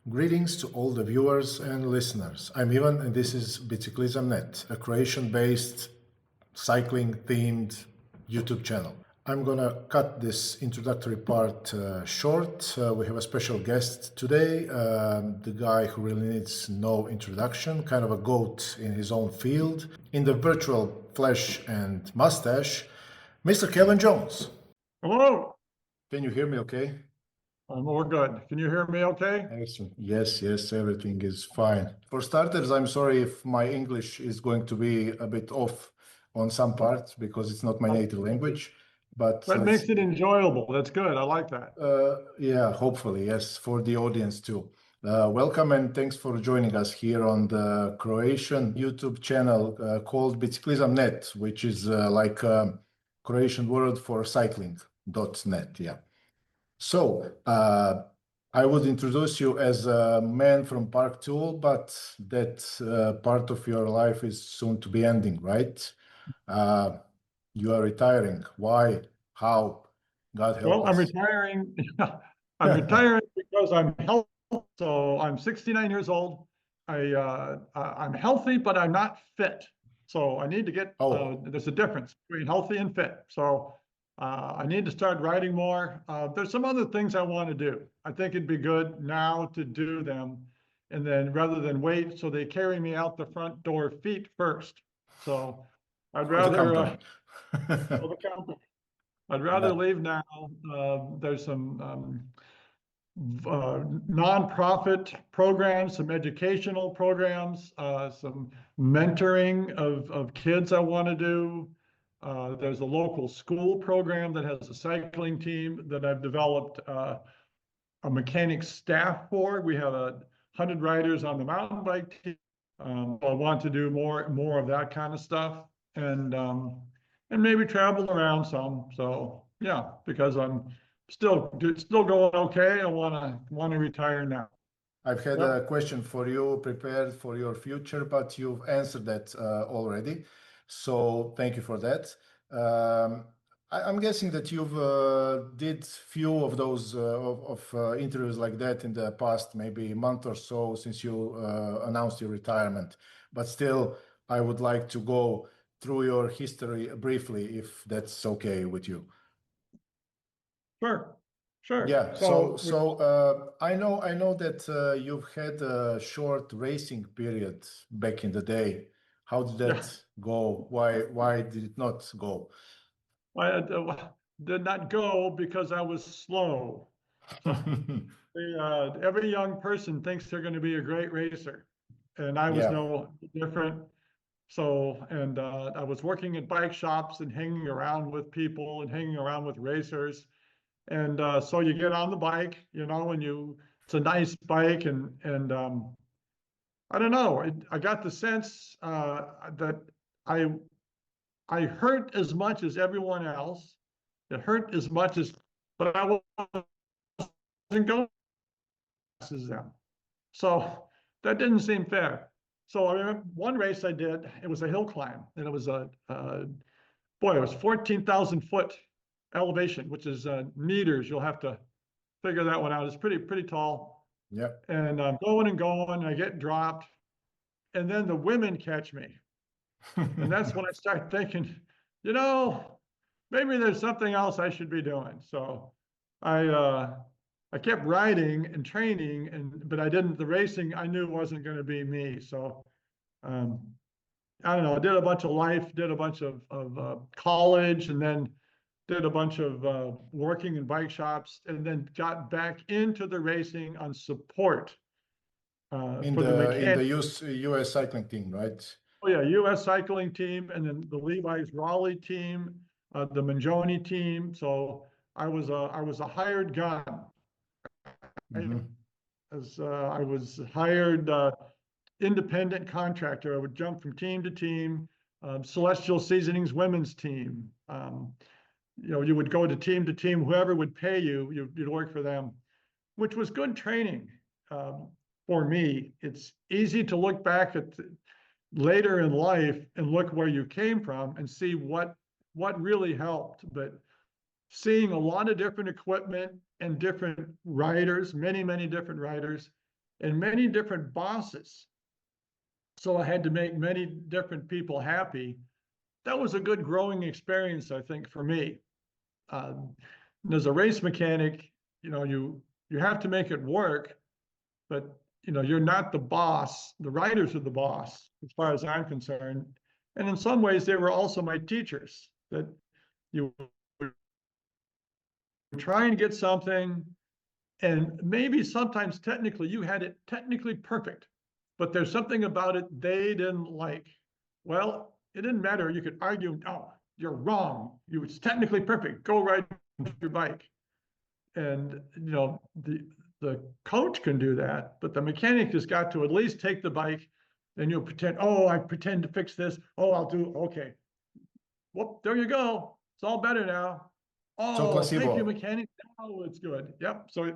Greetings to all the viewers and listeners. I'm Ivan and this is Biciclism.net, a Croatian-based cycling-themed YouTube channel. I'm gonna cut this introductory part short. We have a special guest today, the guy who really needs no introduction, kind of a goat in his own field. In the virtual flesh and mustache, Mr. Kevin Jones. Hello. Can you hear me okay? We're good. Can you hear me okay? Excellent. Yes, everything is fine. For starters, I'm sorry if my English is going to be a bit off on some parts because it's not my native language, but That makes it enjoyable. That's good. I like that. yeah, hopefully, yes, for the audience too. Welcome and thanks for joining us here on the Croatian YouTube channel called Biciclism.net, which is like a Croatian word for cycling.net, yeah. So, I would introduce you as a man from ParkTool, but that part of your life is soon to be ending, right? You are retiring. Why? How? God help Well, us. I'm retiring. I'm retiring because I'm healthy. So I'm 69 years old. I'm healthy, but I'm not fit. So I need to get, there's a difference between healthy and fit. So I need to start riding more. There's some other things I want to do. I think it'd be good now to do them. And then rather than wait, so they carry me out the front door feet first. So I'd rather, I'd rather leave now. There's some nonprofit programs, some educational programs, some mentoring of kids I want to do. There's a local school program that has a cycling team that I've developed a mechanic staff for. We have 100 riders on the mountain bike team. I want to do more of that kind of stuff and maybe travel around some. So yeah, because I'm still going okay. I want to retire now. I've had a question for you prepared for your future, but you've answered that already. So thank you for that. I'm guessing that you've did few of those interviews like that in the past, maybe a month or so since you announced your retirement. But still, I would like to go through your history briefly, if that's okay with you. Sure. Sure. Yeah. So I know that you've had a short racing period back in the day. How did that go? Why did it not go? I did not go because I was slow. So every young person thinks they're going to be a great racer, and I was no different. So, and I was working at bike shops and hanging around with people and hanging around with racers. And so you get on the bike, and it's a nice bike, and I don't know. I got the sense that I hurt as much as everyone else. It hurt as much as, but I wasn't going as them. So that didn't seem fair. So I remember one race I did. It was a hill climb, and it was it was 14,000 foot elevation, which is meters. You'll have to figure that one out. It's pretty tall. Yep. And I'm going and going, and I get dropped, and then the women catch me, and that's when I start thinking, maybe there's something else I should be doing. So I kept riding and training, but I didn't. The racing I knew wasn't going to be me. So I don't know. I did a bunch of life, did a bunch of college, and then did a bunch of working in bike shops, and then got back into the racing on support. In the U.S. cycling team, right? Oh yeah, U.S. cycling team, and then the Levi's Raleigh team, the Mangione team. So I was a hired gun. As I was hired independent contractor. I would jump from team to team. Celestial Seasonings women's team. You would go to team, whoever would pay you, you'd work for them, which was good training for me. It's easy to look back at later in life and look where you came from and see what really helped. But seeing a lot of different equipment and different riders, many different riders, and many different bosses. So I had to make many different people happy. That was a good growing experience, I think, for me. And as a race mechanic, you have to make it work, but you're not the boss. The riders are the boss, as far as I'm concerned. And in some ways, they were also my teachers. That you were trying to get something, and maybe sometimes technically you had it technically perfect, but there's something about it they didn't like. Well, it didn't matter. You could argue, oh, you're wrong. It's technically perfect. Go ride your bike. And the coach can do that, but the mechanic has got to at least take the bike, and you'll pretend, oh, I pretend to fix this. Oh, I'll do, okay. Whoop, there you go. It's all better now. So Oh, thank you, placebo. mechanic. Now it's good. Yep. So you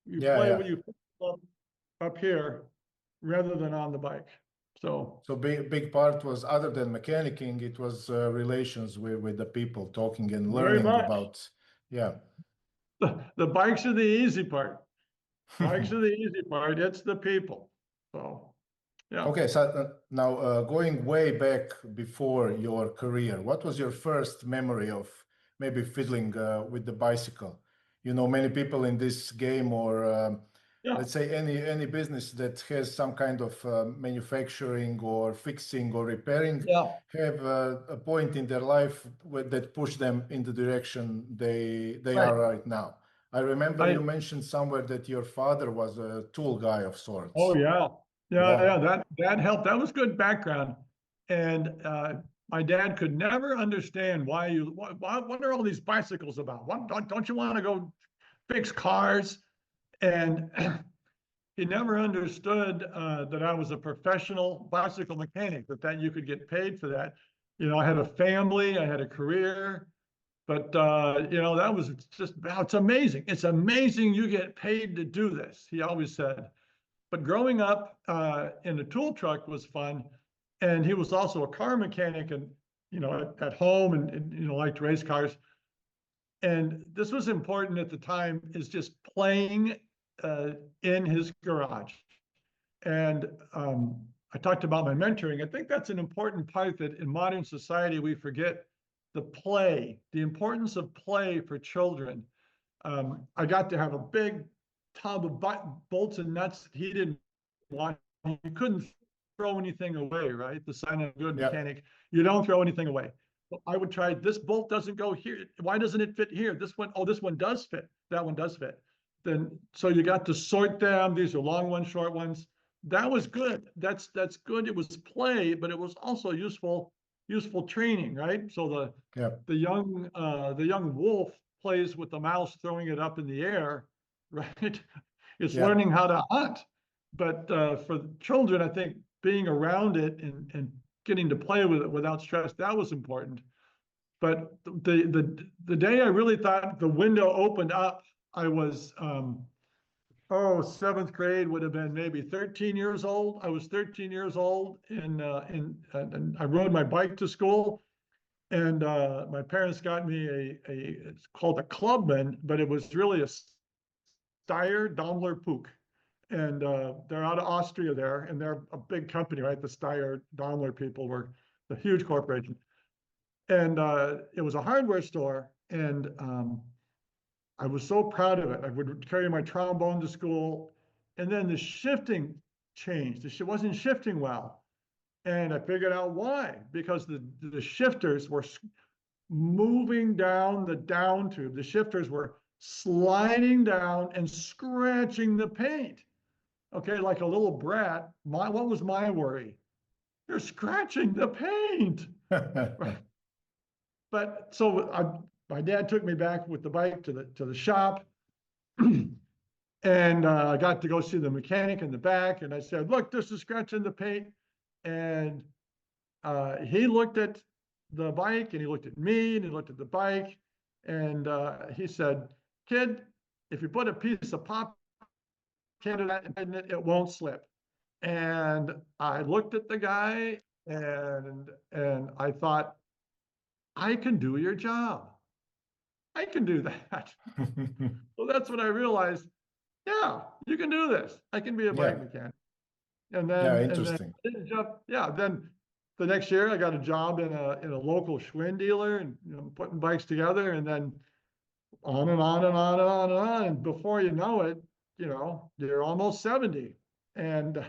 Yeah, play yeah. what you up here rather than on the bike. So big part was, other than mechanicking, it was relations with the people, talking and very learning much. about. Yeah. The bikes are the easy part. Bikes are the easy part. It's the people. So yeah. Okay, so now going way back before your career, what was your first memory of maybe fiddling with the bicycle? Many people in this game, or Yeah. let's say any business that has some kind of manufacturing or fixing or repairing, Yeah. have a point in their life that push them in the direction they Right. are right now. I remember I you mentioned somewhere that your father was a tool guy of Oh sorts. yeah. Yeah, Yeah. yeah, that helped. That was good background. And my dad could never understand what are all these bicycles about? Don't you want to go fix cars? And he never understood that I was a professional bicycle mechanic, that you could get paid for that. I had a family, I had a career, but that was just, wow, it's amazing. It's amazing you get paid to do this, he always said. But growing up in a tool truck was fun. And he was also a car mechanic, and, at home, and liked race cars. And this was important at the time, is just playing in his garage. And I talked about my mentoring. I think that's an important part that in modern society we forget: the play, the importance of play for children. I got to have a big tub of bolts and nuts that he didn't want. You couldn't throw anything away, right? The sign of a good Yeah. mechanic: you don't throw anything away. I would try, this bolt doesn't go here. Why doesn't it fit here? This one, oh, this one does fit. That one does fit. Then, so you got to sort them. These are long ones, short ones. That was good. That's good. It was play, but it was also useful training, right? So Yeah. the young wolf plays with the mouse throwing it up in the air, right? It's Yeah. learning how to hunt. But for children, I think being around it and getting to play with it without stress, that was important. But the day I really thought the window opened up, I was seventh grade, would have been maybe 13 years old. I was 13 years old, and I rode my bike to school, and my parents got me it's called a Clubman, but it was really a Steyr Daimler Puch. And they're out of Austria there, and they're a big company, right? The Steyr Daimler people were a huge corporation. And it was a hardware store, and I was so proud of it. I would carry my trombone to school, and then the shifting changed. It wasn't shifting well. And I figured out why: because the shifters were moving down the down tube. The shifters were sliding down and scratching the paint. Okay, like a little brat. What was my worry? You're scratching the paint. But so my dad took me back with the bike to the shop, and I got to go see the mechanic in the back. And I said, "Look, this is scratching the paint." And he looked at the bike, and he looked at me, and he looked at the bike, and he said, "Kid, if you put a piece of pop can in it, it won't slip." And I looked at the guy, and I thought, I can do your job. I can do that. So that's when I realized yeah, you can do this. I can be a Yeah, bike mechanic. yeah, And then interesting. yeah, then the next year I got a job in a local Schwinn dealer and putting bikes together, and then on and on and on and on and on. And before you know it, you're almost 70. And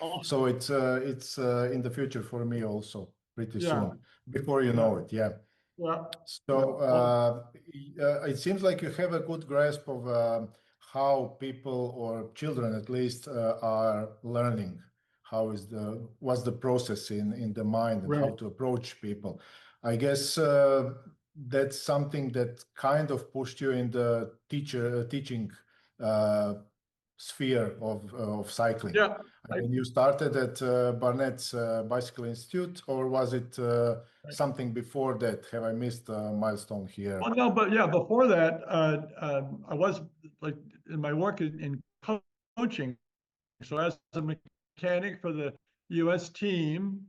oh, So it's in the future for me also, pretty yeah, soon, before you yeah, know it. Yeah. yeah, yeah. So it seems like you have a good grasp of how people or children at least are learning. How is what's the process in the mind and how Right. to approach people. I guess that's something that kind of pushed you in the teaching uh, sphere of cycling. Yeah. I mean, you started at Barnett's Bicycle Institute, or was it something before that? Have I missed a milestone here? Well, no, but yeah, before that, I was like in my work in coaching. So as a mechanic for the U.S. team,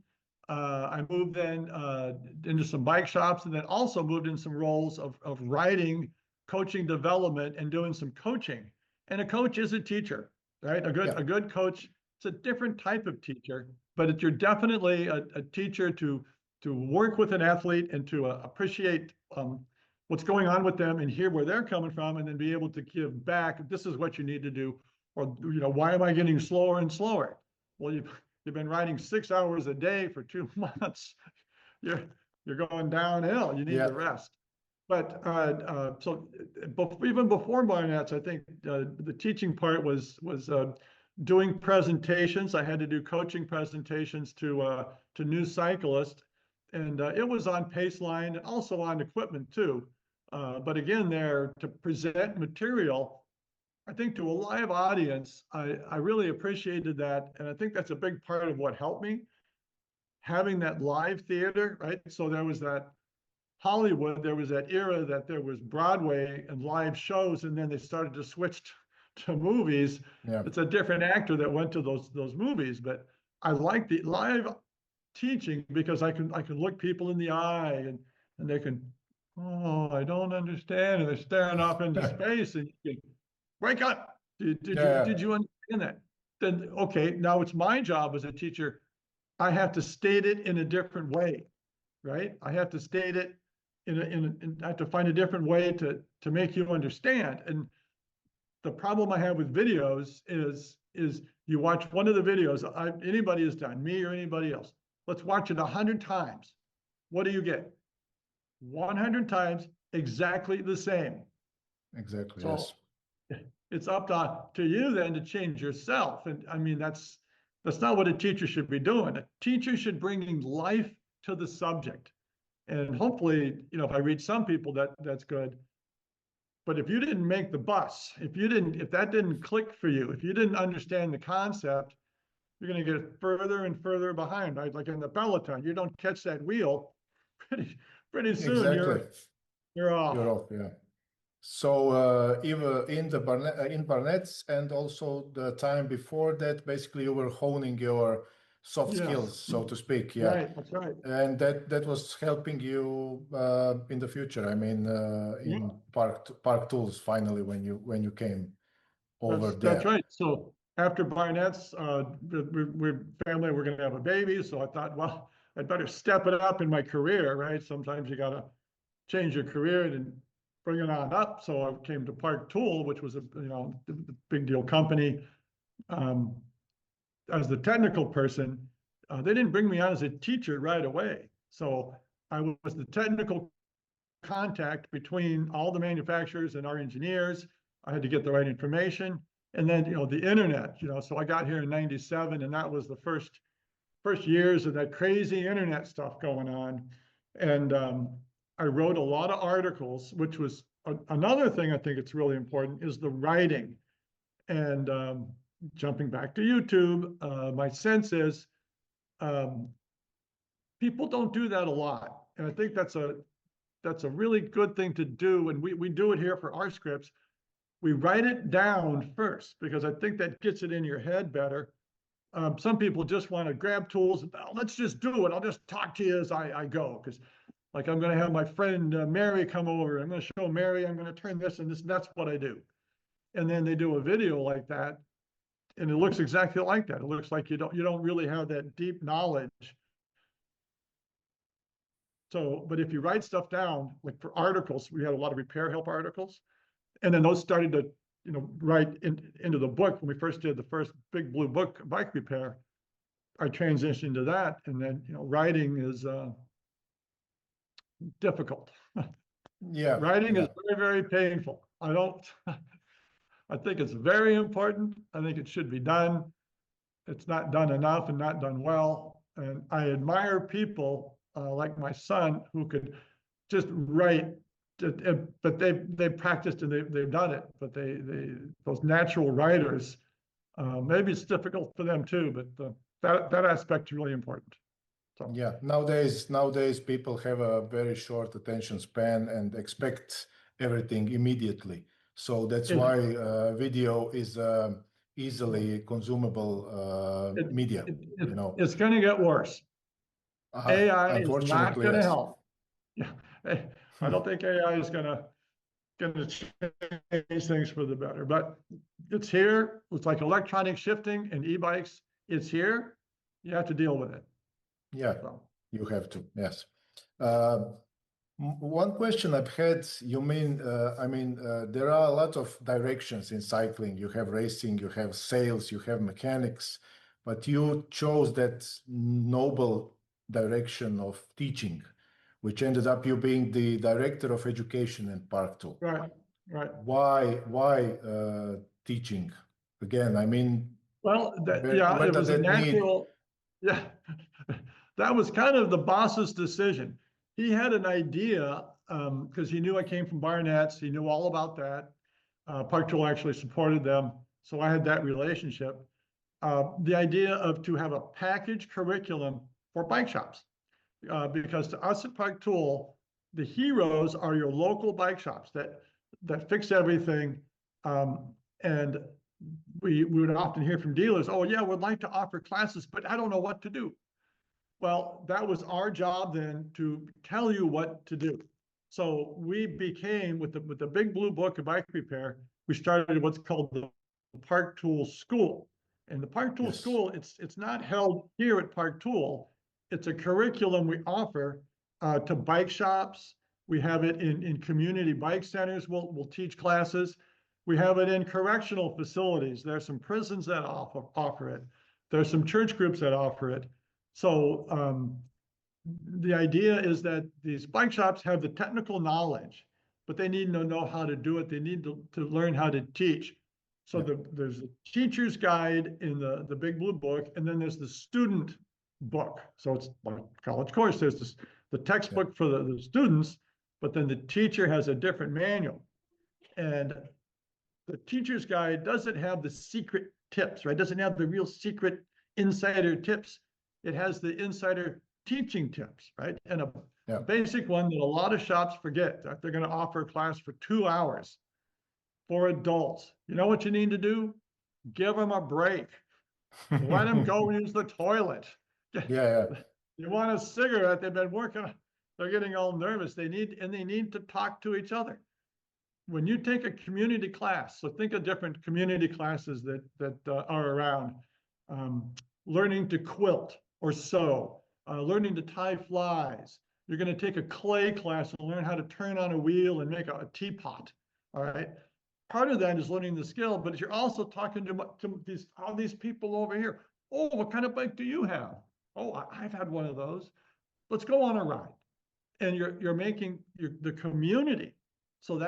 I moved then into some bike shops, and then also moved in some roles of writing, coaching development, and doing some coaching. And a coach is a teacher, right? Yeah, A good coach. It's a different type of teacher, but you're definitely a teacher to work with an athlete and to appreciate what's going on with them and hear where they're coming from, and then be able to give back. This is what you need to do, or why am I getting slower and slower? Well, you've been riding 6 hours a day for 2 months. You're you're going downhill. You need yeah, to rest. But so even before Barnett's, I think the teaching part was doing presentations. I had to do coaching presentations to new cyclists, and it was on Paceline and also on equipment too. But again, there to present material, I think to a live audience, I really appreciated that. And I think that's a big part of what helped me, having that live theater, right? So there was that Hollywood, there was that era that there was Broadway and live shows, and then they started to switch to movies. yeah. It's a different actor that went to those movies, but I like the live teaching because I can look people in the eye, and they can, oh, I don't understand, and they're staring off into space, and you can wake up. Did Yeah, you understand that? Then okay, now it's my job as a teacher. I have to state it in a different way, right? I have to state it I have to find a different way to make you understand. And the problem I have with videos is you watch one of the videos anybody has done, me or anybody else. Let's watch it 100 times. What do you get? 100 times exactly the same. exactly. So Yes, it's up to you then to change yourself. And I mean, that's not what a teacher should be doing. A teacher should bring life to the subject. And hopefully, if I reach some people, that's good. But if you didn't make the bus, if that didn't click for you, if you didn't understand the concept, you're going to get further and further behind, right? Like in the Peloton, you don't catch that wheel, pretty pretty soon exactly. you're You're off. off. Yeah. So even in the in Barnett's and also the time before that, basically you were honing your soft Yes, skills, so to speak. Yeah, right. That's right. and that was helping you in the future. I mean, Yeah. in Park Tools finally when you came over That's there. right. So after Barnett's, we're family, we're going to have a baby. So I thought, well, I'd better step it up in my career, right? Sometimes you got to change your career and bring it on up. So I came to ParkTool, which was the big deal company. Um, as the technical person, they didn't bring me on as a teacher right away. So I was the technical contact between all the manufacturers and our engineers. I had to get the right information. And then, the internet, so I got here in 97, and that was the first years of that crazy internet stuff going on. And I wrote a lot of articles, which was another thing I think it's really important is the writing. And jumping back to YouTube, my sense is um, people don't do that a lot. And I think that's a really good thing to do. And we do it here for our scripts. We write it down first because I think that gets it in your head better. Some people just want to grab tools and let's just do it. I'll just talk to you as I go. Because like I'm going to have my friend Mary come over. I'm going to show Mary, I'm going to turn this and this. And that's what I do. and then they do a video like that, and it looks exactly like that. It looks like you don't really have that deep knowledge. So, but if you write stuff down, like for articles, we had a lot of repair help articles, and then those started to, write into the book. When we first did the first big blue book, bike repair, I transitioned to that, and then, writing is difficult. Yeah. Writing is Yeah. very, very painful. I think it's very important. I think it should be done. It's not done enough and not done well. And I admire people like my son who could just write, but they've practiced and they've done it. But those natural writers, maybe it's difficult for them too, but that aspect is really important. So. Yeah, nowadays people have a very short attention span and expect everything immediately. So that's why video is easily consumable media. It's going to get worse. AI is not Unfortunately, going to yes. help. Yeah, I don't think AI is going to change things for the better, but it's here. It's like electronic shifting and e-bikes. It's here. You have to deal with it. Yeah, So. You have to. Yes. One question I've had, you mean, there are a lot of directions in cycling. You have racing, you have sales, you have mechanics, but you chose that noble direction of teaching, which ended up you being the director of education in ParkTool. Right, right. Why teaching? Again, well, it was a natural. Yeah, that was kind of the boss's decision. He had an idea because he knew I came from Barnett's. He knew all about that. ParkTool actually supported them, so I had that relationship. The idea to have a package curriculum for bike shops, because to us at ParkTool, the heroes are your local bike shops that fix everything, and we would often hear from dealers, "Oh yeah, we'd like to offer classes, but I don't know what to do." Well, that was our job then to tell you what to do. So we became, with the big blue book of bike repair, we started what's called the ParkTool School. And the ParkTool School, it's not held here at ParkTool. It's a curriculum we offer to bike shops. We have it in community bike centers. We'll teach classes. We have it in correctional facilities. There's some prisons that offer it. There's some church groups that offer it. So the idea is that these bike shops have the technical knowledge, but they need to know how to do it. They need to learn how to teach. So there's a teacher's guide in the big blue book, and then there's the student book. So it's like a college course. There's the textbook for the students, but then the teacher has a different manual. And the teacher's guide doesn't have the secret tips, right? It doesn't have the real secret insider tips. It has the insider teaching tips, right? And a basic one that a lot of shops forget, that they're going to offer a class for 2 hours for adults. You know what you need to do? Give them a break. Let them go use the toilet. Yeah. You want a cigarette? They've been working. They're getting all nervous. They need to talk to each other. When you take a community class, so think of different community classes that are around. Learning to quilt or sew, learning to tie flies. You're going to take a clay class and learn how to turn on a wheel and make a teapot. All right. Part of that is learning the skill, but you're also talking to all these people over here. Oh, what kind of bike do you have? Oh, I've had one of those. Let's go on a ride. And you're making the community. So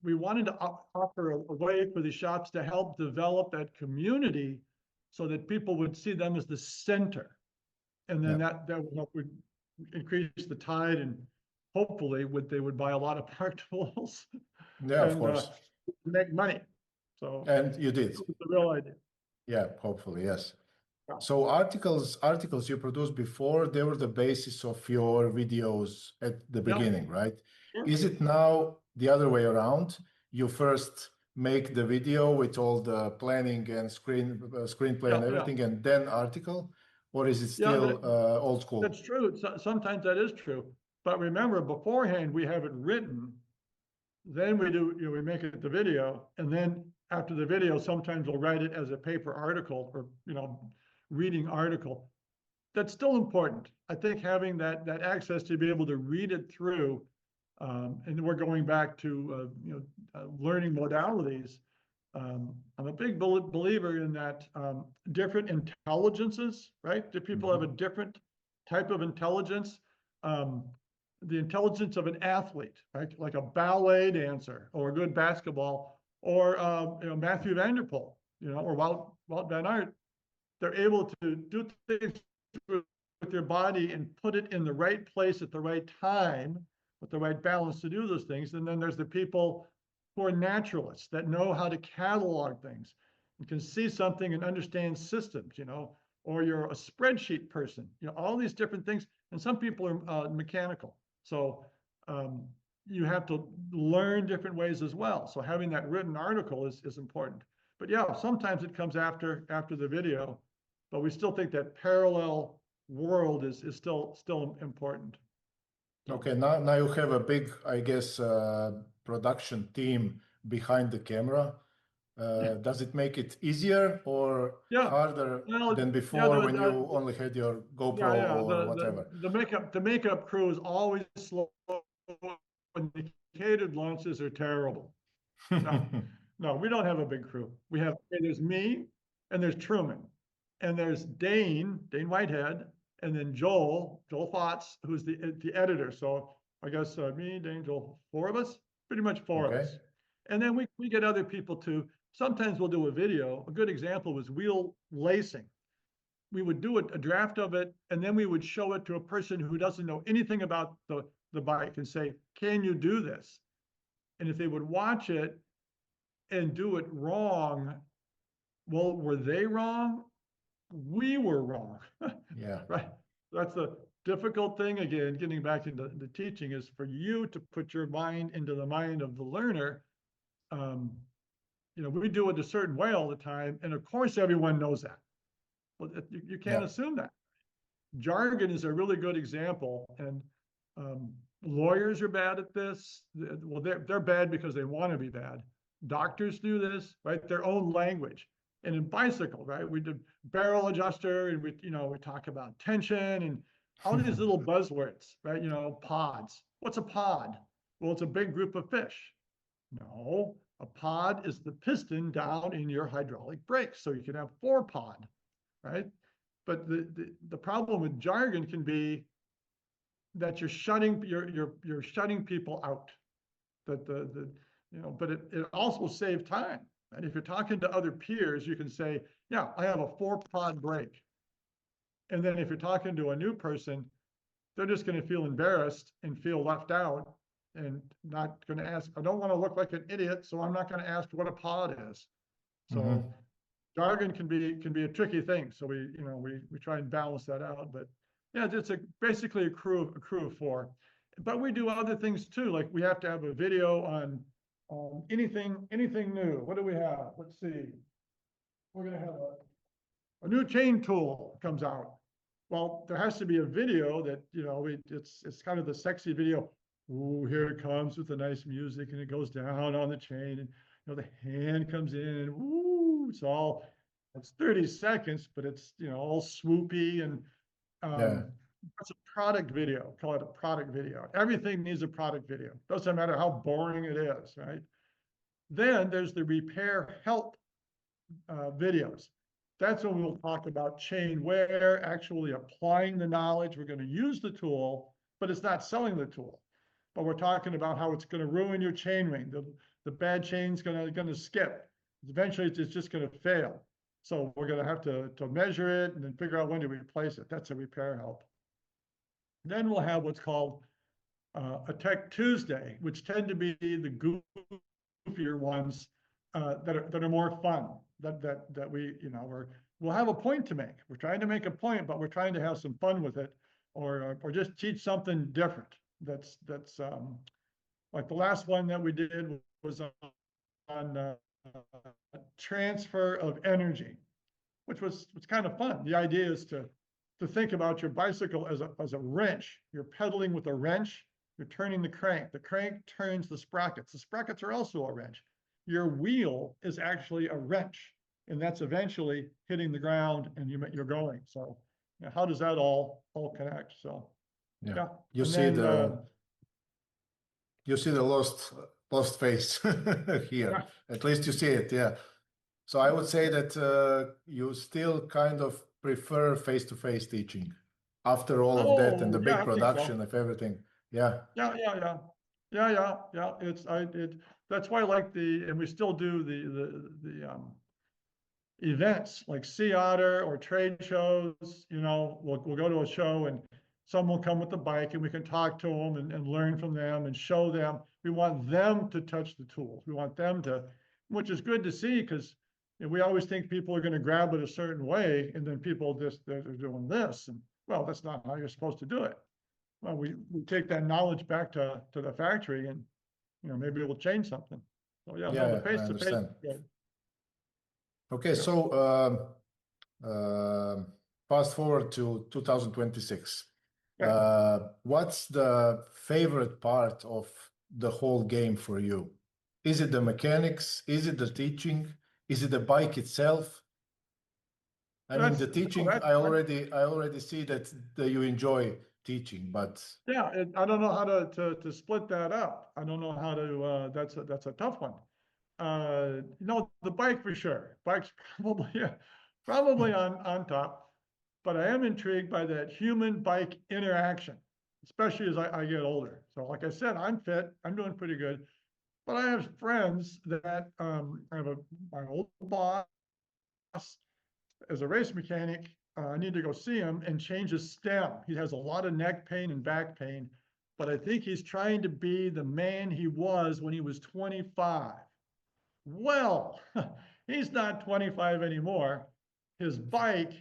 we wanted to offer a way for the shops to help develop that community so that people would see them as the center. And then that would help increase the tide, and hopefully they would buy a lot of ParkTools. Yeah, of course. Make money. So, and you did. That's the real idea. Yeah, hopefully, yes. So articles you produced before, they were the basis of your videos at the beginning, right? Sure. Is it now the other way around? You first make the video with all the planning and screenplay and everything, and then article? Or is it still old school? That's true. Sometimes that is true. But remember, beforehand, we have it written. Then we do, we make it the video, and then after the video, sometimes we'll write it as a paper article or, reading article. That's still important. I think having that access to be able to read it through, and we're going back to, learning modalities. I'm a big believer in that different intelligences, right? Do people have a different type of intelligence? The intelligence of an athlete, right? Like a ballet dancer or a good basketball, or Matthew Vanderpool, or Wout Van Aert. They're able to do things with their body and put it in the right place at the right time with the right balance to do those things. And then there's the people who are naturalists that know how to catalog things and can see something and understand systems, or you're a spreadsheet person, all these different things. And some people are mechanical. So you have to learn different ways as well. So having that written article is important. But yeah, sometimes it comes after the video, but we still think that parallel world is still important. Okay, now you have a big, I guess, production team behind the camera. Does it make it easier or harder than before when you only had your GoPro or whatever? The makeup crew is always slow. Indicated launches are terrible. No, we don't have a big crew. There's me, and there's Truman, and there's Dane Whitehead, and then Joel Fotz, who's the editor. So I guess me, Dane, Joel, 4 of us, pretty much 4 of us. And then we get other people too. Sometimes we'll do a video. A good example was wheel lacing. We would do a draft of it, and then we would show it to a person who doesn't know anything about the bike and say, can you do this? And if they would watch it and do it wrong, well, were they wrong? We were wrong. Yeah. Right. That's the difficult thing, again, getting back into the teaching, is for you to put your mind into the mind of the learner. We do it a certain way all the time. And of course, everyone knows that. Well, you can't assume that. Jargon is a really good example. And lawyers are bad at this. Well, they're bad because they want to be bad. Doctors do this, right? Their own language. And in bicycle, right, we did barrel adjuster, and we talk about tension and all these little buzzwords, right? Pods. What's a pod? Well, it's a big group of fish. No, a pod is the piston down in your hydraulic brakes, so you can have 4-pod, right? But the problem with jargon can be that you're shutting people out. But it also saves time. And if you're talking to other peers, you can say, yeah, I have a 4-pod brake. And then if you're talking to a new person, they're just going to feel embarrassed and feel left out and not going to ask. I don't want to look like an idiot, so I'm not going to ask what a pod is. So jargon can be a tricky thing. So we try and balance that out. But yeah, it's basically a crew of 4. But we do other things too. Like we have to have a video on anything new. What do we have? Let's see. We're going to have a new chain tool comes out. Well, there has to be a video that, it's kind of the sexy video. Ooh, here it comes with the nice music, and it goes down on the chain, and the hand comes in, and ooh, it's 30 seconds, but it's all swoopy, and it's a product video. Call it a product video. Everything needs a product video. Doesn't matter how boring it is, right? Then there's the repair help videos. That's when we'll talk about chain wear, actually applying the knowledge. We're going to use the tool, but it's not selling the tool. But we're talking about how it's going to ruin your chain ring. The bad chain's going to skip. Eventually, it's just going to fail. So we're going to have to measure it and then figure out when to replace it. That's a repair help. Then we'll have what's called a Tech Tuesday, which tend to be the goofier ones that are more fun. That we'll have a point to make. We're trying to make a point, but we're trying to have some fun with it, or just teach something different. That's like the last one that we did was on transfer of energy, which was kind of fun. The idea is to think about your bicycle as a wrench. You're pedaling with a wrench, You're turning the crank. The crank turns the sprockets. The sprockets are also a wrench. Your wheel is actually a wrench, and that's eventually hitting the ground, and you're going. So, you know, how does that all connect? So, yeah. You and see then, the you see the lost face here. At least you see it, yeah. So I would say that you still kind of prefer face-to-face teaching after all of that and the big I think production so. of everything. Yeah. That's why I like and we still do the events like Sea Otter or trade shows. You know, we'll go to a show and someone will come with a bike and we can talk to them and learn from them and show them. We want them to touch the tools. We want them to, which is good to see, because we always think people are going to grab it a certain way, and then people they're doing this, and well, that's not how you're supposed to do it. Well, we take that knowledge back to the factory, and you know, maybe it will change something. So yeah, no, the Yeah, I face to face understand. is good. Okay, Yeah. so fast forward to 2026. Yeah. What's the favorite part of the whole game for you? Is it the mechanics? Is it the teaching? Is it the bike itself? I mean, That's the no, teaching, I already see that you enjoy teaching, but yeah. I don't know how to split that up. I don't know how to. That's a tough one. You know, the bike for sure. Bike's probably on top. But I am intrigued by that human bike interaction, especially as I get older. So, like I said, I'm fit. I'm doing pretty good. But I have friends that I have my old boss as a race mechanic. I need to go see him and change his stem. He has a lot of neck pain and back pain, but I think he's trying to be the man he was when he was 25. Well, he's not 25 anymore. His bike,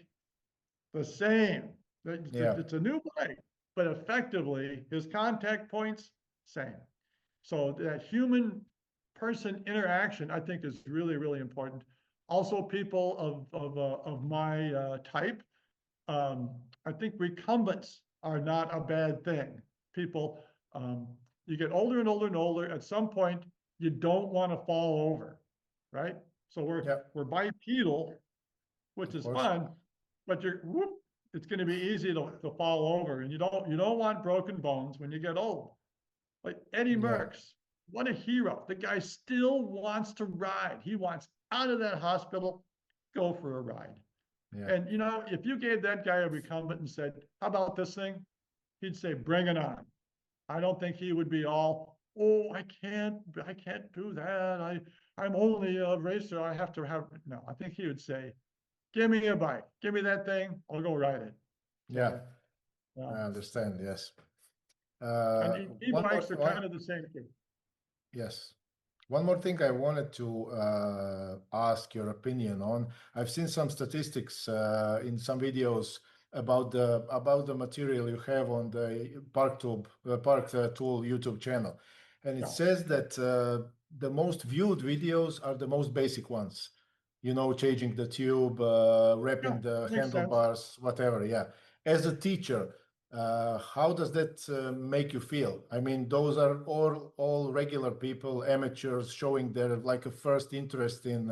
the same. yeah, It's a new bike, but effectively his contact points, same. So that human person interaction, I think, is really, really important. Also, people of my type, I think recumbents are not a bad thing. People, you get older and older and older. At some point, you don't want to fall over, right? So yeah, we're bipedal, which of is course. fun, but it's going to be easy to fall over, and you don't want broken bones when you get old. Like Eddie Yeah, Merckx, what a hero. The guy still wants to ride. He wants out of that hospital, go for a ride. yeah, And, you know, if you gave that guy a recumbent and said, how about this thing? He'd say, bring it on. I don't think he would be all, oh, I can't do that. I'm only a racer. I have to have, no, I think he would say, give me a bike. Give me that thing. I'll go ride it. yeah. So, yeah. I understand. Yes. And One more, e-bikes are kind of the same thing. yes. One more thing I wanted to ask your opinion on. I've seen some statistics in some videos about the material you have on the ParkTool YouTube channel, and it Yeah. says that the most viewed videos are the most basic ones. You know, changing the tube, Yeah, wrapping the makes sense. handlebars, whatever. Yeah. As a teacher, how does that make you feel? I mean, those are all regular people, amateurs, showing their like a first interest in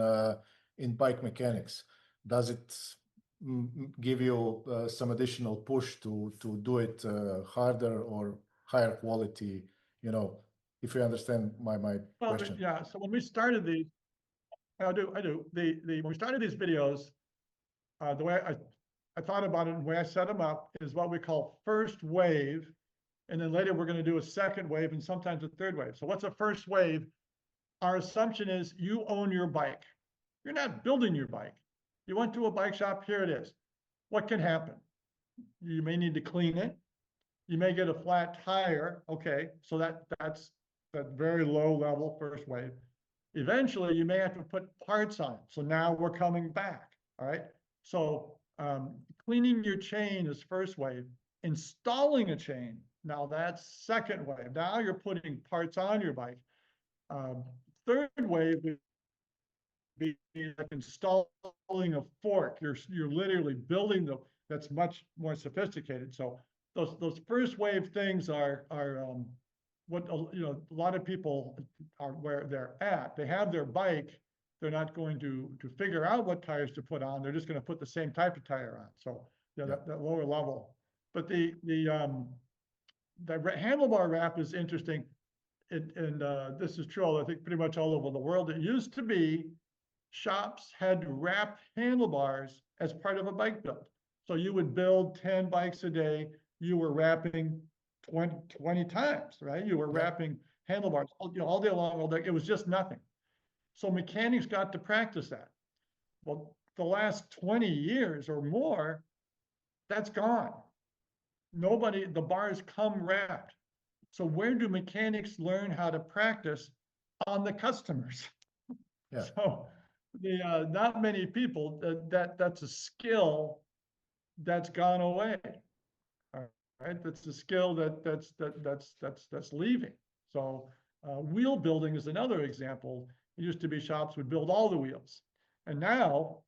bike mechanics. Does it give you some additional push to do it harder or higher quality? You know, if you understand my Well, question. yeah. So when we started these, I do. When we started these videos, the way I thought about it and the way I set them up is what we call first wave. And then later we're going to do a second wave and sometimes a third wave. So what's a first wave? Our assumption is you own your bike. You're not building your bike. You went to a bike shop, here it is. What can happen? You may need to clean it. You may get a flat tire. Okay, so that's that very low level first wave. Eventually, you may have to put parts on. So now we're coming back. All right. So cleaning your chain is first wave. Installing a chain, now that's second wave. Now you're putting parts on your bike. Um, Third wave would be like installing a fork. You're literally building that's much more sophisticated. So those first wave things are what, a lot of people are where they're at. They have their bike. They're not going to figure out what tires to put on. They're just going to put the same type of tire on. So yeah, that lower level. But the handlebar wrap is interesting. And this is true, I think, pretty much all over the world. It used to be shops had to wrap handlebars as part of a bike build. So you would build 10 bikes a day. You were wrapping 20 times, right? You were wrapping handlebars, all day long, all day. It was just nothing. So mechanics got to practice that. Well, the last 20 years or more, that's gone. The bars come wrapped. So where do mechanics learn how to practice? On the customers? Yeah. So not many people, that's a skill that's gone away. All right, that's a skill that's leaving. So wheel building is another example. It used to be shops would build all the wheels, and now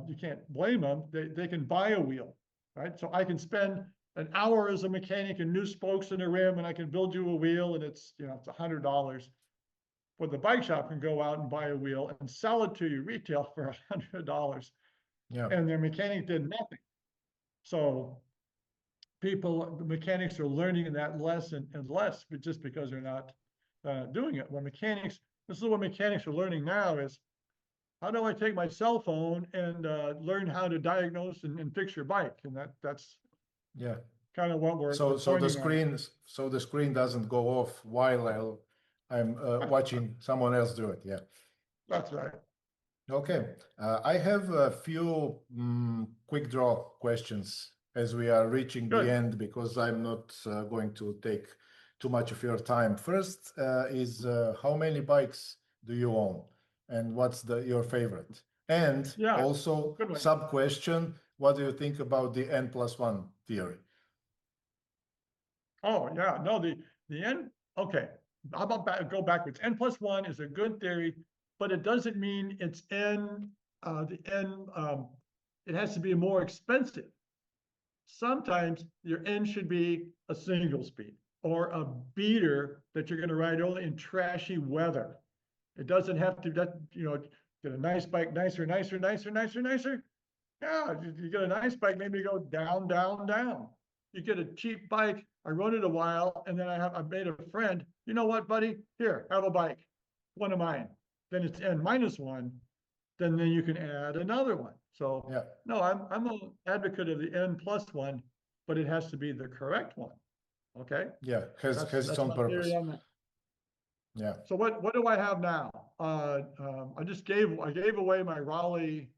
you can't blame them. They can buy a wheel, right? So I can spend an hour as a mechanic and new spokes in a rim, and I can build you a wheel, and it's it's $100. But the bike shop can go out and buy a wheel and sell it to you retail for $100. Yeah. And their mechanic did nothing. So the mechanics are learning that less and less, but just because they're not doing it. This is what mechanics are learning now is, how do I take my cell phone and learn how to diagnose and fix your bike? And that's kind of what we're so the screen doesn't go off while I'm watching someone else do it. Yeah, that's right. Okay, I have a few quick draw questions as we are reaching the end, because I'm not going to take too much of your time. First is how many bikes do you own, and what's your favorite? And also sub question, what do you think about the N+1 theory? Oh yeah, no, the N, okay, how about go backwards? N+1 is a good theory, but it doesn't mean it's it has to be more expensive. Sometimes your N should be a single speed or a beater that you're going to ride only in trashy weather. It doesn't have to, get a nice bike, nicer. Yeah, you get a nice bike, maybe go down, down, down. You get a cheap bike. I rode it a while, and then I made a friend. You know what, buddy? Here, have a bike, one of mine. Then it's N-1. Then you can add another one. So no, I'm an advocate of the N+1, but it has to be the correct one. Okay. Yeah, has its own purpose. Yeah. So what do I have now? I gave away my Raleigh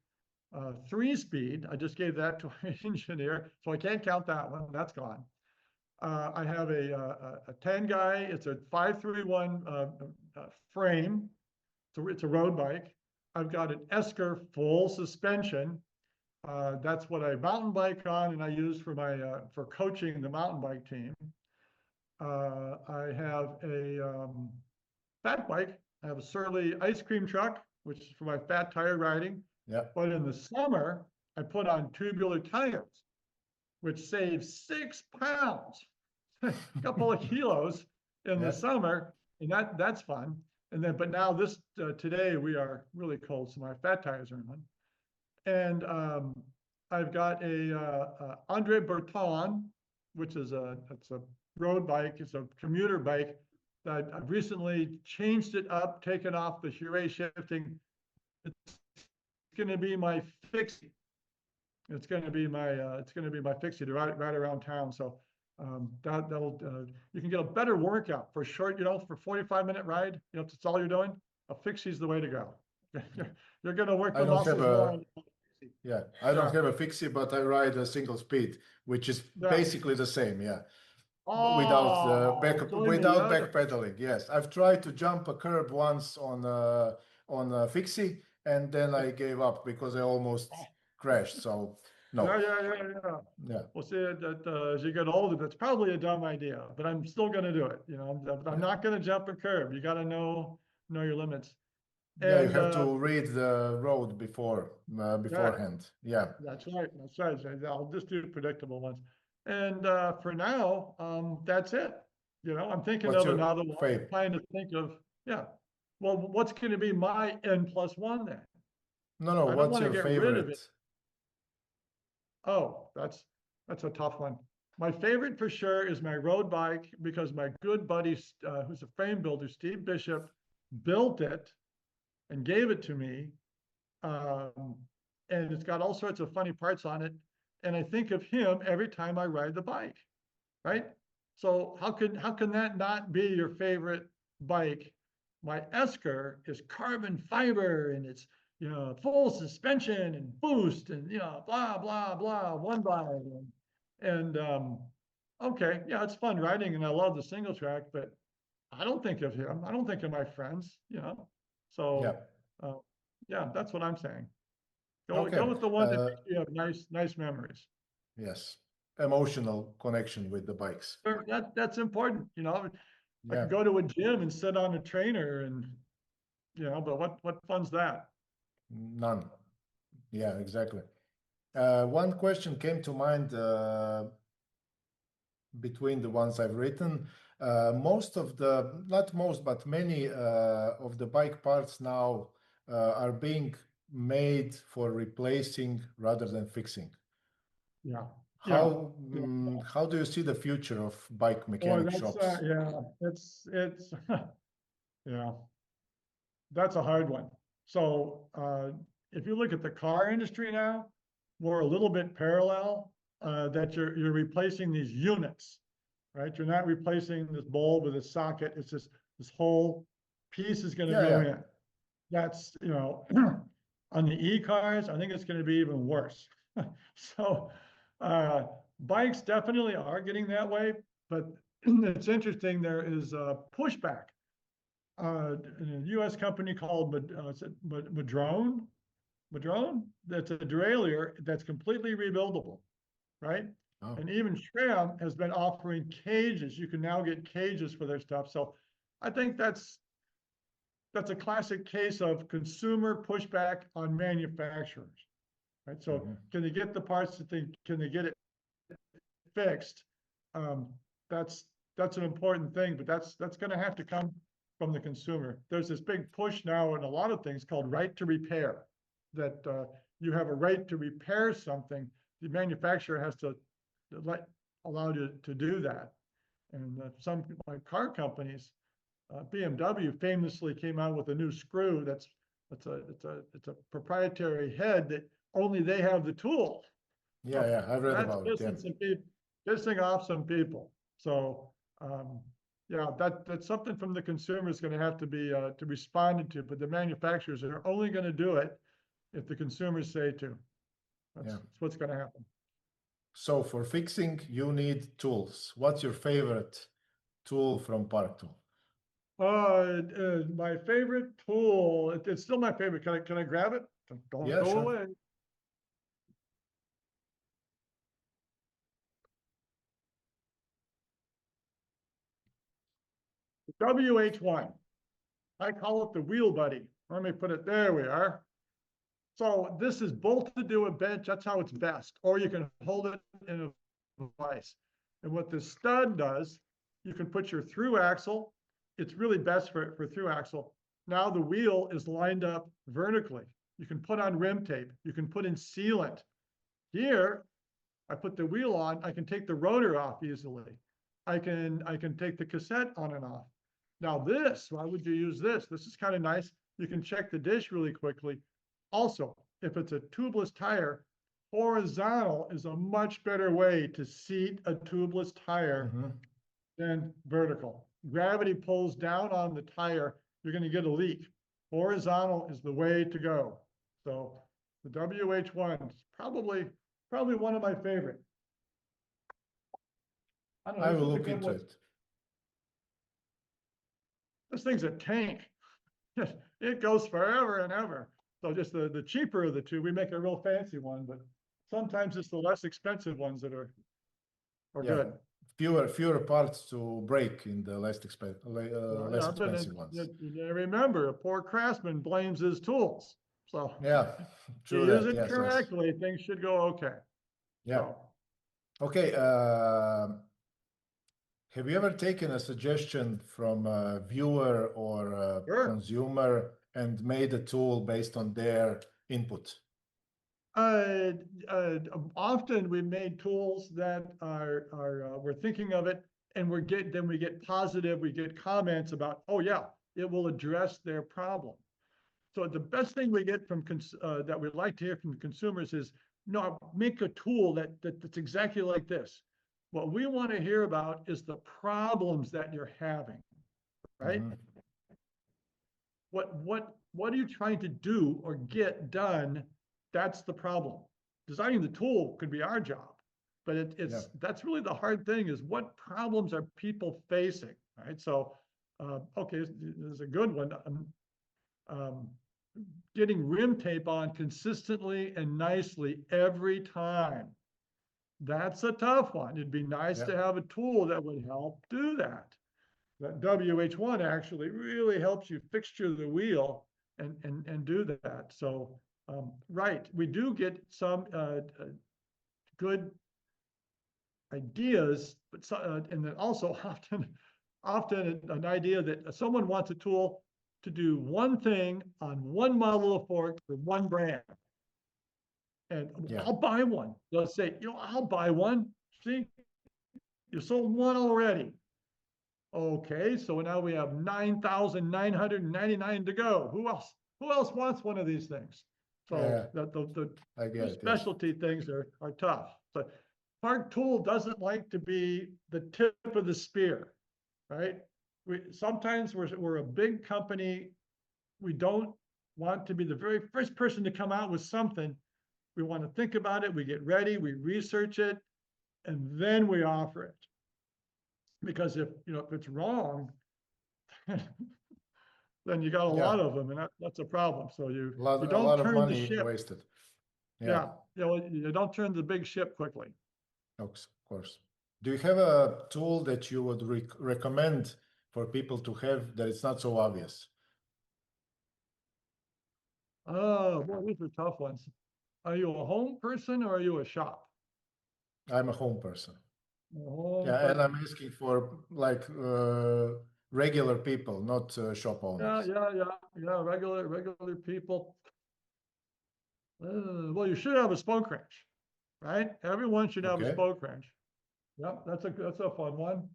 3-speed. I just gave that to an engineer, so I can't count that one. That's gone. I have a 10 guy. It's a 531 frame. It's a road bike. I've got an Esker full suspension. That's what I mountain bike on, and I use for my for coaching the mountain bike team. I have a fat bike. I have a Surly ice cream truck, which is for my fat tire riding. Yeah. But in the summer, I put on tubular tires, which saves 6 pounds, a couple of kilos in the summer, and that's fun. And then, but now today we are really cold, so my fat tires are on. And I've got a Andre Berton, which is it's a road bike. It's a commuter bike. I've recently changed it up, taken off the HRVATSKI shifting. It's going to be my fixie. It's going to be my fixie to ride around town. So that'll you can get a better workout for short, for 45-minute ride. If that's all you're doing, a fixie is the way to go. You're going to work the muscles more. Yeah, I don't have a fixie, but I ride a single speed, which is basically the same. Yeah. Without backpedaling. Yes, I've tried to jump a curb once on a fixie, and then I gave up because I almost crashed. So no. Yeah. Well, see, as you get older, that's probably a dumb idea, but I'm still going to do it. I'm not going to jump a curb. You got to know your limits. Yeah, you have to read the road beforehand. Yeah. That's right. I'll just do predictable ones. And for now, that's it. I'm thinking What's of your another one, fave? trying to think of, yeah. Well, what's going to be my N+1 then? No, I don't what's want to your get rid of it. favorite? Oh, that's a tough one. My favorite for sure is my road bike because my good buddy, who's a frame builder, Steve Bishop, built it and gave it to me. And it's got all sorts of funny parts on it. And I think of him every time I ride the bike, right? So how can that not be your favorite bike? My Esker is carbon fiber and it's full suspension and boost and blah blah blah one by and okay, yeah, it's fun riding and I love the single track, but I don't think of him. I don't think of my friends, Yeah. So yeah, that's what I'm saying. Go Okay. with the one that makes you have nice memories. Yes. Emotional connection with the bikes. Sure, that's important. I Yeah. could go to a gym and sit on a trainer and but what fun's that? None. Yeah, exactly. One question came to mind between the ones I've written. Not most, but many of the bike parts now are being made for replacing rather than fixing. Yeah. Yeah. How do you see the future of bike Boy, mechanic that's shops? yeah, it's yeah, that's a hard one. So if you look at the car industry now, we're a little bit parallel, that you're replacing these units, right? You're not replacing this bulb with a socket. It's just this whole piece is going to Yeah, go yeah. in. That's, on the e-cars, I think it's going to be even worse. So bikes definitely are getting that way, but it's interesting. There is a pushback. A U.S. company called Madrone. Madrone, that's a derailleur that's completely rebuildable, right? Oh. And even SRAM has been offering cages. You can now get cages for their stuff. So I think that's a classic case of consumer pushback on manufacturers, right? So can they get the parts can they get it fixed? Um, that's an important thing, but that's going to have to come from the consumer. There's this big push now in a lot of things called right to repair, that you have a right to repair something. The manufacturer has to allow you to do that. And some like car companies, BMW famously came out with a new screw it's a proprietary head that only they have the tool. Yeah, I've read That's about it. Yeah. pissing off some people. So yeah, that's something from the consumer is going to have to be responded to, but the manufacturers are only going to do it if the consumers say to. That's what's going to happen. So for fixing, you need tools. What's your favorite tool from ParkTool? My favorite tool, it's still my favorite. Can I grab it? Don't Yeah, go sure. away. WH1. I call it the wheel buddy. Let me put it, there we are. So this is bolted to a bench. That's how it's best. Or you can hold it in a vise. And what this stud does, you can put your through axle. It's really best for through axle. Now the wheel is lined up vertically. You can put on rim tape. You can put in sealant. Here, I put the wheel on. I can take the rotor off easily. I can take the cassette on and off. Now this, why would you use this? This is kind of nice. You can check the dish really quickly. Also, if it's a tubeless tire, horizontal is a much better way to seat a tubeless tire than vertical. Gravity pulls down on the tire, you're going to get a leak. Horizontal is the way to go. So the WH1 is probably one of my favorite. I don't know, I this will is a look good into one. it. This thing's a tank. It goes forever and ever. So just the cheaper of the two, we make a real fancy one, but sometimes it's the less expensive ones that are good. Fewer parts to break in the less expensive ones. Remember, a poor craftsman blames his tools. So Yeah, you true use that. it Yes. correctly, things should go okay. Yeah. So, Okay. Have you ever taken a suggestion from a viewer or a Sure. consumer and made a tool based on their input? Uh, Often we made tools that we're thinking of it, and we get positive, we get comments about, oh yeah, it will address their problem. So the best thing we get from that we'd like to hear from consumers is, no, make a tool that's exactly like this. What we want to hear about is the problems that you're having, right? Mhm. What are you trying to do or get done? That's the problem. Designing the tool could be our job, but Yeah. that's really the hard thing, is what problems are people facing, right? So, okay, this is a good one. Um, Getting rim tape on consistently and nicely every time. That's a tough one. It'd be nice to have a tool that would help do that. That WH1 actually really helps you fixture the wheel and do that. So, right, we do get some good ideas, but and then also often an idea that someone wants a tool to do one thing on one model of fork for one brand. And Yeah. I'll buy one. They'll say, I'll buy one. See, you sold one already. Okay, so now we have 9,999 to go. Who else? Who else wants one of these things? So I get the it. Yes. specialty things are tough. But ParkTool doesn't like to be the tip of the spear, right? Sometimes we're a big company. We don't want to be the very first person to come out with something. We want to think about it. We get ready. We research it, and then we offer it. Because if it's wrong, then you got a lot Yeah. of them, and that's a problem. So you A lot don't of turn the money ship. wasted. Yeah. You don't turn the big ship quickly. Of course. Do you have a tool that you would recommend for people to have that it's not so obvious? Oh, boy, these are tough ones. Are you a home person or are you a shop? I'm a home person. A home Yeah, and person. I'm asking for like regular people, not shop owners. Yeah. Regular people. Well, you should have a spoke wrench, right? Everyone should have a Okay. spoke wrench. Yep, that's a fun one.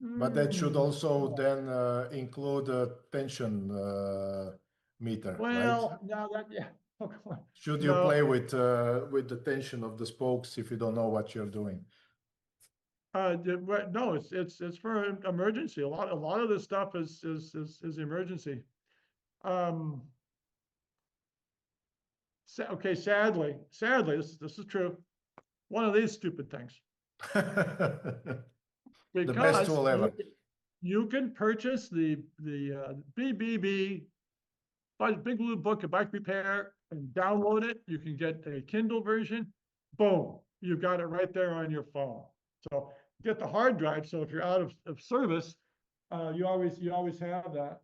But that should also Yeah. then include a tension meter, right? Well, no, oh, come on. Should you play No, with the tension of the spokes if you don't know what you're doing? no, it's for emergency. A lot of this stuff is emergency. Um, okay, sadly, this is true. One of these stupid things, The best because tool ever. you can purchase the BBB Big Blue Book of Bike Repair and download it. You can get a Kindle version. Boom, you've got it right there on your phone. So get the hard drive. So if you're out of service, you always have that.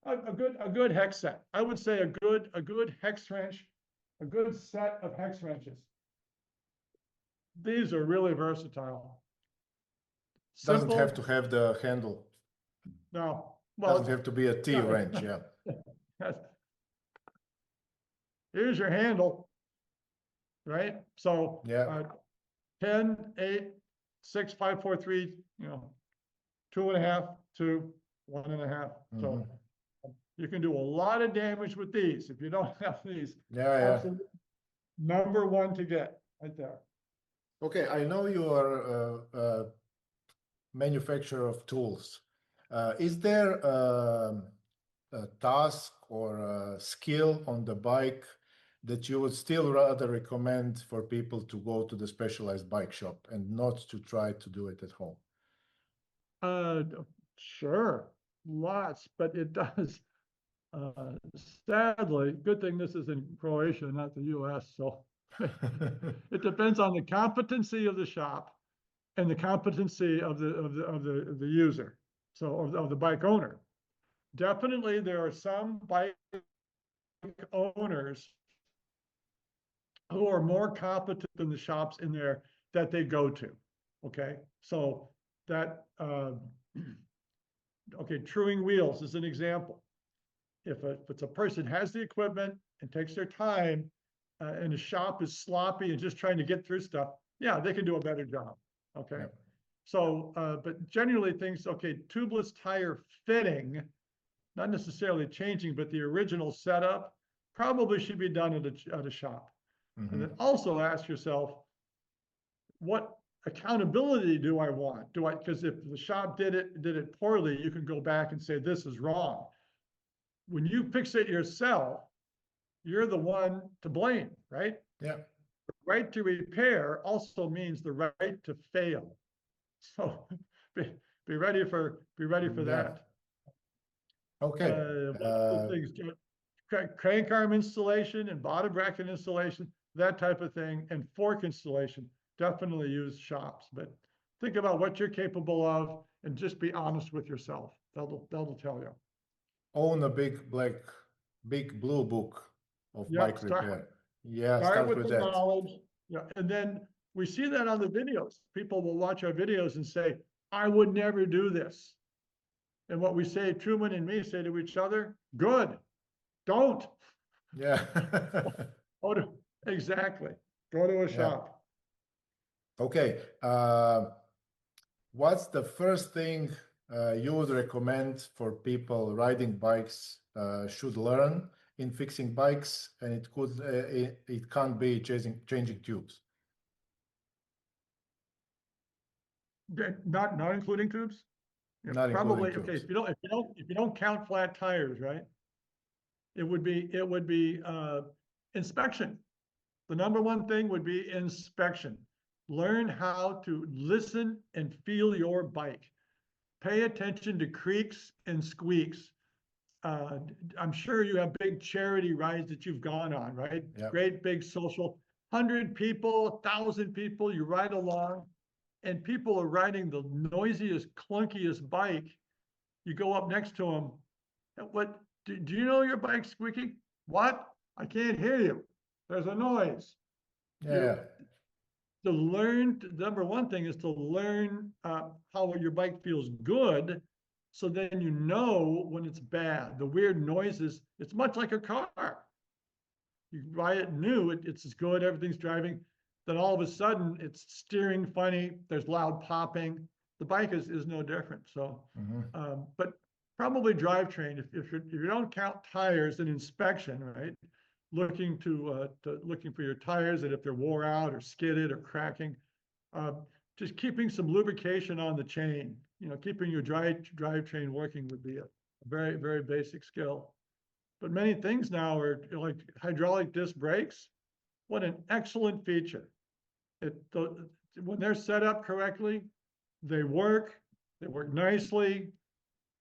A good hex set. I would say a good hex wrench, a good set of hex wrenches. These are really versatile. Doesn't have Simple. to have the handle. No. Doesn't Well, have to be a T wrench. Yeah. Here's your handle, right? So Yeah. 10, 8, 6, 5, 4, 3, 2.5, 2, 1.5. So you can do a lot of damage with these if you don't have these. Yeah. Absolutely. Number one to get right there. Okay, I know you are a manufacturer of tools. Is there a task or a skill on the bike that you would still rather recommend for people to go to the specialized bike shop and not to try to do it at home? Sure, lots, but it does. Sadly, good thing this is in Croatia, not the US. So it depends on the competency of the shop and the competency of the user, so of the bike owner. Definitely, there are some bike owners who are more competent than the shops in there that they go to. Okay, so that, okay, truing wheels is an example. If it's a person has the equipment and takes their time, and the shop is sloppy and just trying to get through stuff, yeah, they can do a better job. Okay. Yep. So, but generally things, okay, tubeless tire fitting, not necessarily changing, but the original setup probably should be done at a shop. And then also ask yourself, what accountability do I want? Because if the shop did it poorly, you can go back and say, this is wrong. When you fix it yourself, you're the one to blame, right? Yeah. The right to repair also means the right to fail. So be ready for that. Okay. Things, crank arm installation and bottom bracket installation, that type of thing, and fork installation, definitely use shops. But think about what you're capable of and just be honest with yourself. That'll tell you. Own a big blue book of bike repair. Yeah, start with the that. knowledge. Yeah, and then we see that on the videos. People will watch our videos and say, I would never do this. And what we say, Truman and me say to each other, good, don't. Yeah. Exactly. Go to a shop. Okay. What's the first thing you would recommend for people riding bikes should learn in fixing bikes? And it can't be changing tubes. Not including tubes. Yeah, not probably including okay. tubes. If you don't count flat tires, right? It would be inspection. The number one thing would be inspection. Learn how to listen and feel your bike. Pay attention to creaks and squeaks. I'm sure you have big charity rides that you've gone on, right? Yep. Great big social, 100 people, 1,000 people, you ride along, and people are riding the noisiest, clunkiest bike. You go up next to them. What, do you know your bike's squeaking? What? I can't hear you. There's a noise. Yeah. To learn, number one thing is to learn how your bike feels good. So then you know when it's bad. The weird noises, it's much like a car. You buy it new, it's good, everything's driving. Then all of a sudden it's steering funny, there's loud popping. The bike is no different. So, but probably drivetrain, if you don't count tires and inspection, right? Looking looking for your tires, and if they're wore out or skidded or cracking, just keeping some lubrication on the chain. You know, keeping your drivetrain working would be a very, very basic skill. But many things now are like hydraulic disc brakes. What an excellent feature! When they're set up correctly, they work nicely,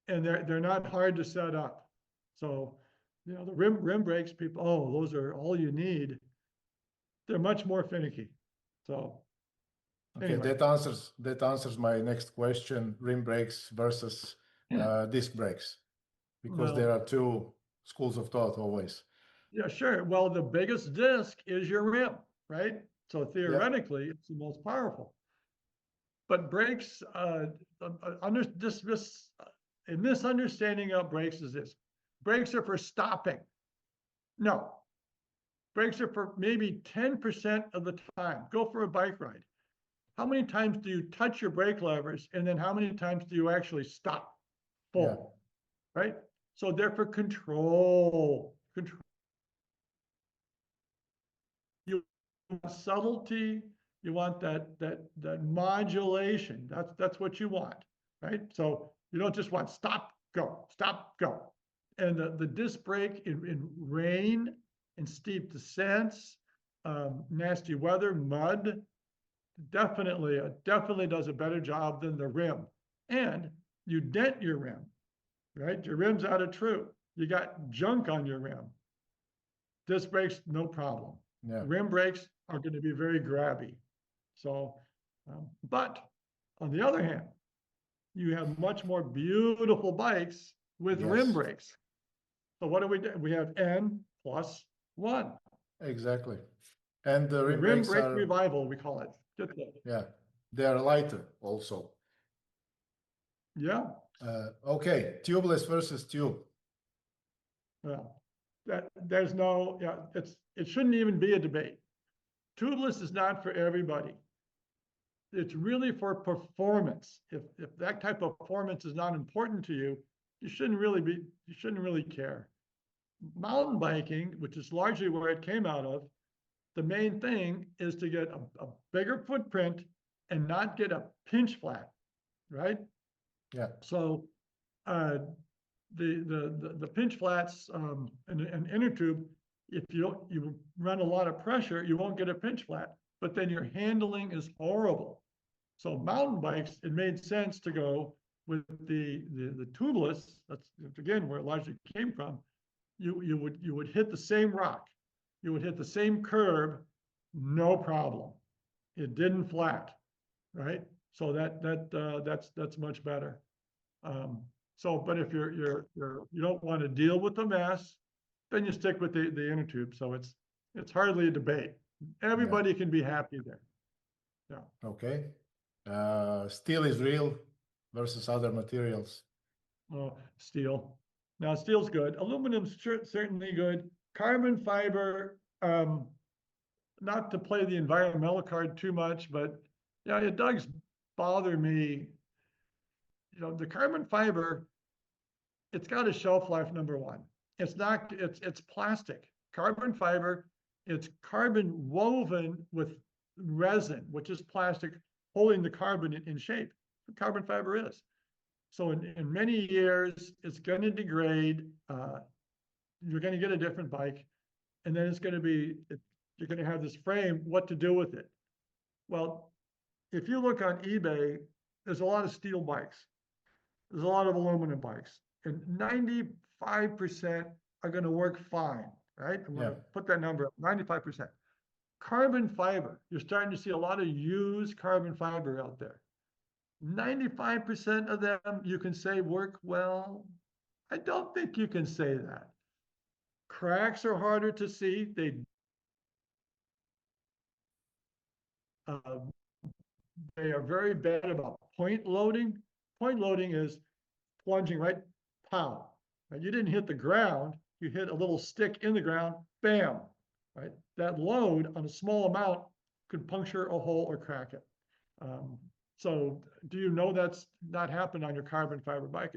and they're not hard to set up. So, you know, the rim brakes, people, oh, those are all you need. They're much more finicky. So okay, anyway. that answers my next question: rim brakes versus disc brakes, because there are two schools of thought always. Yeah, sure. Well, the biggest disc is your rim, right? So theoretically, it's the most powerful. But brakes, a misunderstanding of brakes is this: brakes are for stopping. No, brakes are for maybe 10% of the time. Go for a bike ride. How many times do you touch your brake levers, and then how many times do you actually stop full? Yeah. Right? So they're for control. You want subtlety, you want that modulation. That's what you want, right? So you don't just want stop, go, stop, go. And the disc brake in rain and steep descents, nasty weather, mud, definitely does a better job than the rim. And you dent your rim, right? Your rim's out of true. You got junk on your rim. Disc brakes, no problem. Yeah. Rim brakes are going to be very grabby. So, but on the other hand, you have much more beautiful bikes with rim brakes. So what do? We have N+1. Exactly. And the rim brake revival, we call it. Yeah. they are lighter also. Yeah. Okay, tubeless versus tube. Well, there's no, yeah, it shouldn't even be a debate. Tubeless is not for everybody. It's really for performance. If that type of performance is not important to you, you shouldn't really care. Mountain biking, which is largely where it came out of, the main thing is to get a bigger footprint and not get a pinch flat, right? Yeah. So the pinch flats and inner tube, if you run a lot of pressure, you won't get a pinch flat, but then your handling is horrible. So mountain bikes, it made sense to go with the tubeless. That's again where it largely came from. You would hit the same rock, you would hit the same curb, no problem. It didn't flat, right? So that's much better. So, but if you don't want to deal with the mess, then you stick with the inner tube. So it's hardly a debate. Everybody can be happy there. Yeah. Okay. Steel is real versus other materials. Oh, steel. Now steel's good. Aluminum's certainly good. Carbon fiber, not to play the environmental card too much, but yeah, it does bother me. You know, the carbon fiber, it's got a shelf life, number one. It's plastic. Carbon fiber, it's carbon woven with resin, which is plastic holding the carbon in shape. What carbon fiber is. So in many years, it's going to degrade. You're going to get a different bike, and then you're going to have this frame, what to do with it. Well, if you look on eBay, there's a lot of steel bikes. There's a lot of aluminum bikes, and 95% are going to work fine, right? I'm going to put that number up, 95%. Carbon fiber, you're starting to see a lot of used carbon fiber out there. 95% of them you can say work well. I don't think you can say that. Cracks are harder to see. They are very bad about point loading. Point loading is plunging right, pow. Right? You didn't hit the ground. You hit a little stick in the ground, bam. Right? That load on a small amount could puncture a hole or crack it. So do you know that's not happened on your carbon fiber bike?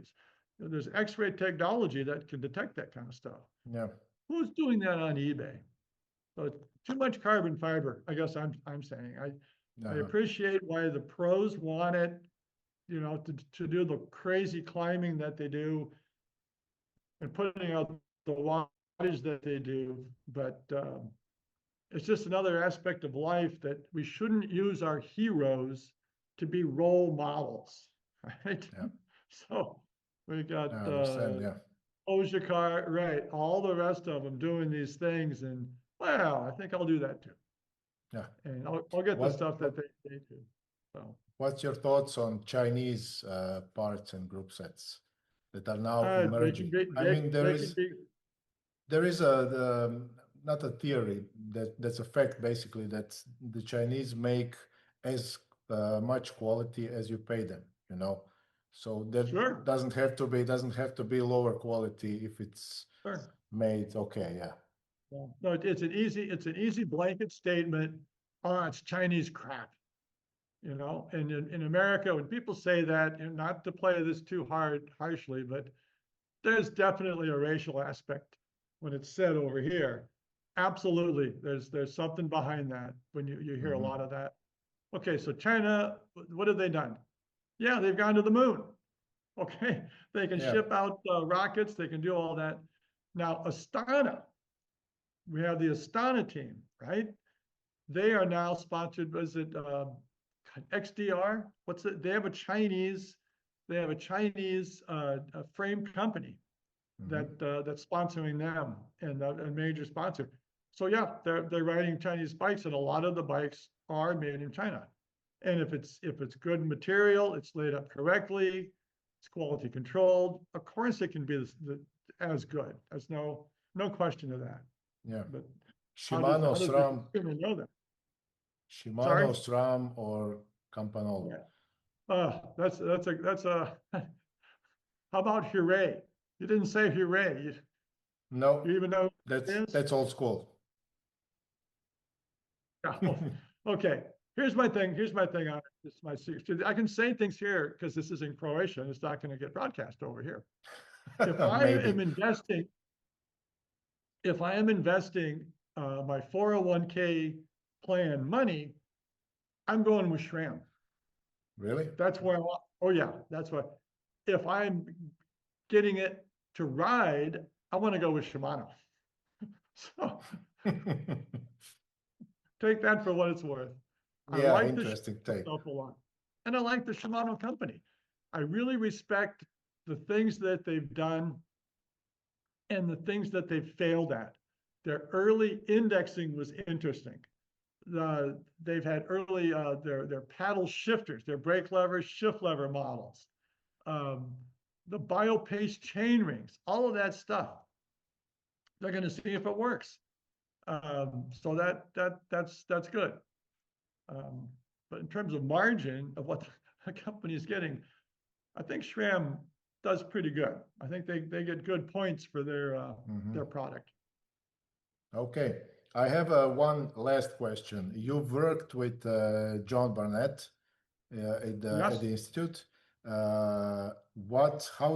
There's X-ray technology that can detect that kind of stuff. Yeah. Who's doing that on eBay? So it's too much carbon fiber, I guess I'm saying. I appreciate why the pros want it, you know, to do the crazy climbing that they do and putting out the wattage that they do, but it's just another aspect of life that we shouldn't use our heroes to be role models, right? Yeah. So we got car, right? All the rest of them doing these things, and wow, I think I'll do that too. Yeah, and I'll get the stuff that they do. So, what's your thoughts on Chinese parts and group sets that are now emerging? There is not a theory that's a fact basically that the Chinese make as much quality as you pay them, you know. So that doesn't have to be lower quality if it's made okay. Yeah. No, it's an easy blanket statement. Oh, it's Chinese crap, you know. And in America, when people say that, and not to play this too harshly, but there's definitely a racial aspect when it's said over here. Absolutely, there's something behind that when you hear a lot of that. Okay, so China, what have they done? Yeah, they've gone to the moon. Okay, they can ship out rockets, they can do all that. Now, Astana, we have the Astana team, right? They are now sponsored, was it XDR? What's it? They have a Chinese frame company that's sponsoring them and a major sponsor. So yeah, they're riding Chinese bikes, and a lot of the bikes are made in China. And if it's good material, it's laid up correctly, it's quality controlled, of course it can be as good. There's no question of that. Yeah. But Shimano, SRAM, know that? Shimano, SRAM, or Campanolo. That's a how about hooray? You didn't say hooray. No, You even know what it is? that's old school. Okay. Here's my thing. Here's my thing on it. This is my secret. I can say things here because this is in Croatian. It's not going to get broadcast over here. If I am investing, my 401k plan money, I'm going with SRAM. Really? That's where I want. Oh yeah, that's what. If I'm getting it to ride, I want to go with Shimano. So take that for what it's worth. I Yeah, like interesting take. stuff a lot, and I like the Shimano company. I really respect the things that they've done and the things that they've failed at. Their early indexing was interesting. They've had early their paddle shifters, their brake lever, shift lever models, the BioPace chain rings, all of that stuff. They're going to see if it works. So that's good. But in terms of margin of what the company is getting, I think SRAM does pretty good. I think they get good points for their product. Okay. I have one last question. You've worked with John Barnett at the Institute. How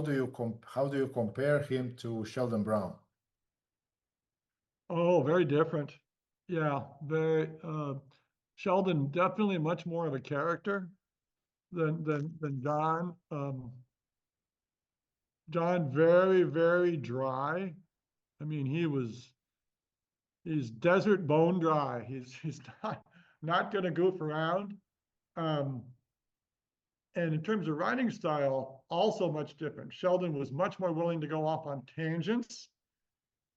do you compare him to Sheldon Brown? Oh, very different. Yeah, very. Sheldon definitely much more of a character than John. John very, very dry. I mean, he's desert bone dry. He's not going to goof around. And in terms of riding style, also much different. Sheldon was much more willing to go off on tangents,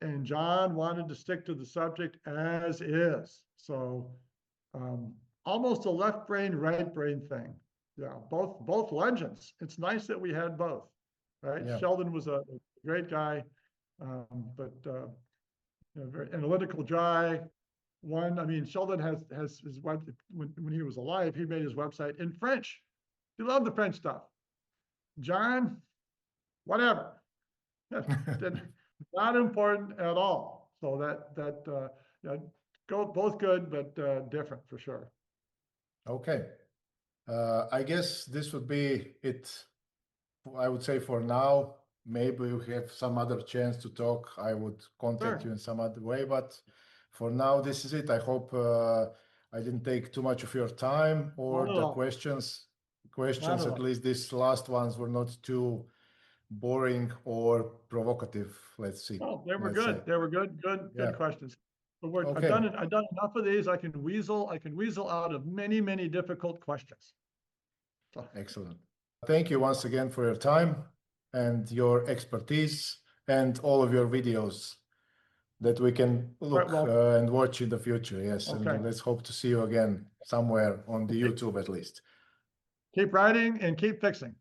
and John wanted to stick to the subject as is. So almost a left brain, right brain thing. Yeah, both legends. It's nice that we had both, right? Yeah. Sheldon was a great guy, but very analytical, dry. I mean, Sheldon has his web when he was alive. He made his website in French. He loved the French stuff. John, whatever, not important at all. So both good, but different for sure. Okay. I guess this would be it. I would say for now. Maybe we have some other chance to talk. I would contact you in some other way, but for now, this is it. I hope I didn't take too much of your time, or the questions, at least these last ones, were not too boring or provocative. Let's see. Oh, they were good. They were good questions. But I've done enough of these. I can weasel out of many difficult questions. So. Excellent. Thank you once again for your time and your expertise and all of your videos that we can look and watch in the future. Yes, and let's hope to see you again somewhere on the YouTube at least. Keep riding and keep fixing.